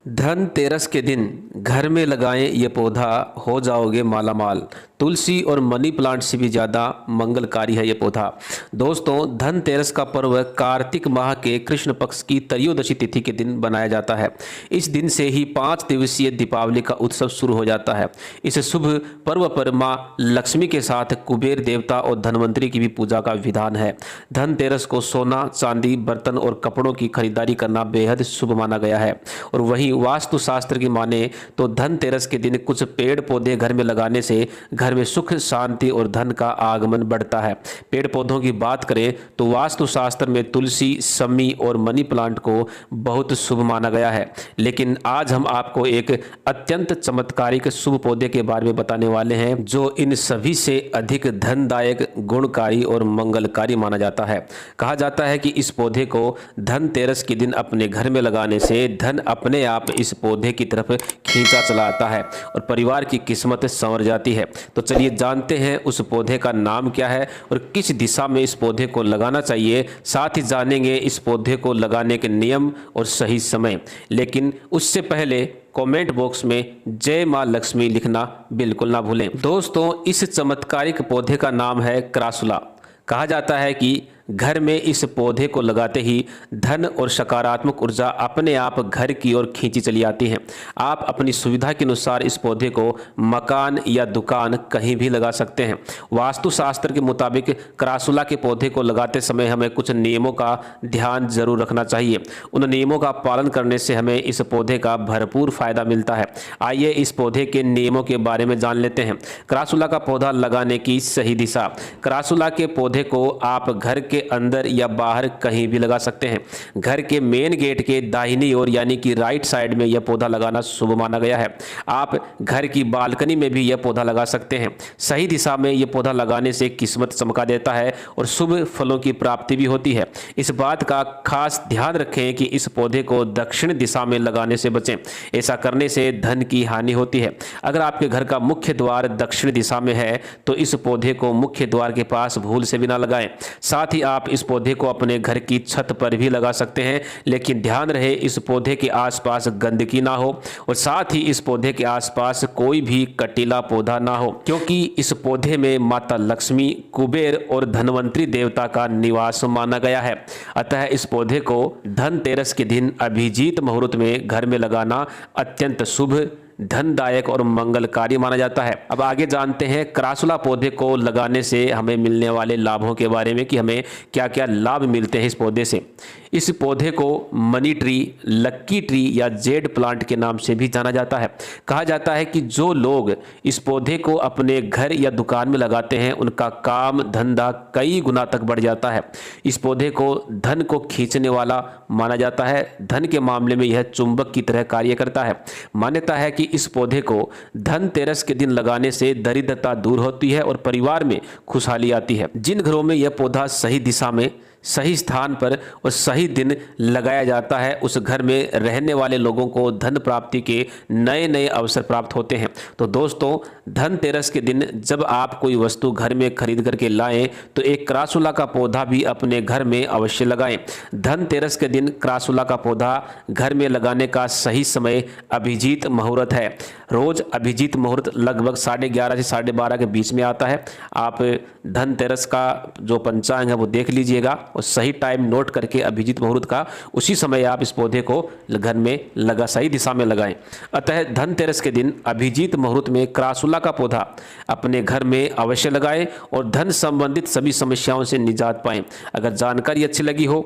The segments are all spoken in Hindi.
धनतेरस के दिन घर में लगाएं ये पौधा, हो जाओगे मालामाल। तुलसी और मनी प्लांट से भी ज़्यादा मंगलकारी है ये पौधा। दोस्तों, धनतेरस का पर्व कार्तिक माह के कृष्ण पक्ष की त्रयोदशी तिथि के दिन बनाया जाता है। इस दिन से ही 5 दिवसीय दीपावली का उत्सव शुरू हो जाता है। इस शुभ पर्व पर माँ लक्ष्मी के साथ कुबेर देवता और धनवंतरी की भी पूजा का विधान है। धनतेरस को सोना, चांदी, बर्तन और कपड़ों की खरीदारी करना बेहद शुभ माना गया है। और वहीं वास्तु शास्त्र की माने तो धनतेरस के दिन कुछ पेड़ पौधे घर में लगाने से घर में सुख, शांति और धन का आगमन बढ़ता है। पेड़ पौधों की बात करें तो वास्तु शास्त्र में तुलसी, शमी और मनी प्लांट को बहुत शुभ माना गया है। लेकिन आज हम आपको एक अत्यंत चमत्कारिक शुभ पौधे के बारे में बताने वाले हैं जो इन सभी से अधिक धनदायक, गुणकारी और मंगलकारी माना जाता है। कहा जाता है कि इस पौधे को धनतेरस के दिन अपने घर में लगाने से धन अपने आप इस पौधे की तरफ खींचा चला आता है और परिवार की किस्मत संवर जाती है। तो चलिए जानते हैं उस पौधे का नाम क्या है और किस दिशा में इस पौधे को लगाना चाहिए। साथ ही जानेंगे इस पौधे को लगाने के नियम और सही समय। लेकिन उससे पहले कमेंट बॉक्स में जय मां लक्ष्मी लिखना बिल्कुल ना भूलें। दोस्तों, इस चमत्कारिक पौधे का नाम है क्रासुला। कहा जाता है कि घर में इस पौधे को लगाते ही धन और सकारात्मक ऊर्जा अपने आप घर की ओर खींची चली आती है। आप अपनी सुविधा के अनुसार इस पौधे को मकान या दुकान कहीं भी लगा सकते हैं। वास्तुशास्त्र के मुताबिक क्रासुला के पौधे को लगाते समय हमें कुछ नियमों का ध्यान जरूर रखना चाहिए। उन नियमों का पालन करने से हमें इस पौधे का भरपूर फायदा मिलता है। आइए इस पौधे के नियमों के बारे में जान लेते हैं। क्रासुला का पौधा लगाने की सही दिशा। क्रासुला के पौधे को आप घर के अंदर या बाहर कहीं भी लगा सकते हैं। घर के मेन गेट के दाहिनी ओर यानी कि राइट साइड में यह पौधा लगाना शुभ माना गया है। आप घर की बालकनी में भी यह पौधा लगा सकते हैं। सही दिशा में यह पौधा लगाने से किस्मत चमका देता है और शुभ फलों की प्राप्ति भी होती है। इस बात का खास ध्यान रखें कि इस पौधे को दक्षिण दिशा में लगाने से बचें। ऐसा करने से धन की हानि होती है। अगर आपके घर का मुख्य द्वार दक्षिण दिशा में है तो इस पौधे को मुख्य द्वार के पास भूल से भी ना लगाएं। साथ ही आप इस पौधे को अपने घर की छत पर भी लगा सकते हैं, लेकिन ध्यान रहे इस पौधे के आसपास गंदगी ना हो और साथ ही इस पौधे के आसपास कोई भी कटीला पौधा ना हो, क्योंकि इस पौधे में माता लक्ष्मी, कुबेर और धनवंतरी देवता का निवास माना गया है। अतः इस पौधे को धनतेरस के दिन अभिजीत मुहूर्त में घर में लगाना अत्यंत शुभ, धनदायक और मंगलकारी माना जाता है। अब आगे जानते हैं क्रासुला पौधे को लगाने से हमें मिलने वाले लाभों के बारे में कि हमें क्या क्या लाभ मिलते हैं इस पौधे से। इस पौधे को मनी ट्री, लक्की ट्री या जेड प्लांट के नाम से भी जाना जाता है। कहा जाता है कि जो लोग इस पौधे को अपने घर या दुकान में लगाते हैं उनका काम धंधा कई गुना तक बढ़ जाता है। इस पौधे को धन को खींचने वाला माना जाता है। धन के मामले में यह चुंबक की तरह कार्य करता है। मान्यता है कि इस पौधे को धनतेरस के दिन लगाने से दरिद्रता दूर होती है और परिवार में खुशहाली आती है। जिन घरों में यह पौधा सही दिशा में, सही स्थान पर और सही दिन लगाया जाता है उस घर में रहने वाले लोगों को धन प्राप्ति के नए नए अवसर प्राप्त होते हैं। तो दोस्तों, धनतेरस के दिन जब आप कोई वस्तु घर में खरीद करके लाएं तो एक क्रासुला का पौधा भी अपने घर में अवश्य लगाएं। धनतेरस के दिन क्रासुला का पौधा घर में लगाने का सही समय अभिजीत मुहूर्त है। रोज अभिजीत मुहूर्त लगभग 11:30 से 12:30 के बीच में आता है। आप धनतेरस का जो पंचांग है वो देख लीजिएगा और सही टाइम नोट करके अभिजीत मुहूर्त का उसी समय आप इस पौधे को घर में लगा, सही दिशा में लगाएं। अतः धनतेरस के दिन अभिजीत मुहूर्त में क्रासुला का पौधा अपने घर में अवश्य लगाएं और धन संबंधित सभी समस्याओं से निजात पाएं। अगर जानकारी अच्छी लगी हो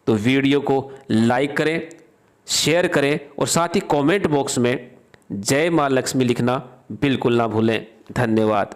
तो वीडियो को लाइक करें, शेयर करें और साथ ही कमेंट बॉक्स में जय मां लक्ष्मी लिखना बिल्कुल ना भूलें। धन्यवाद।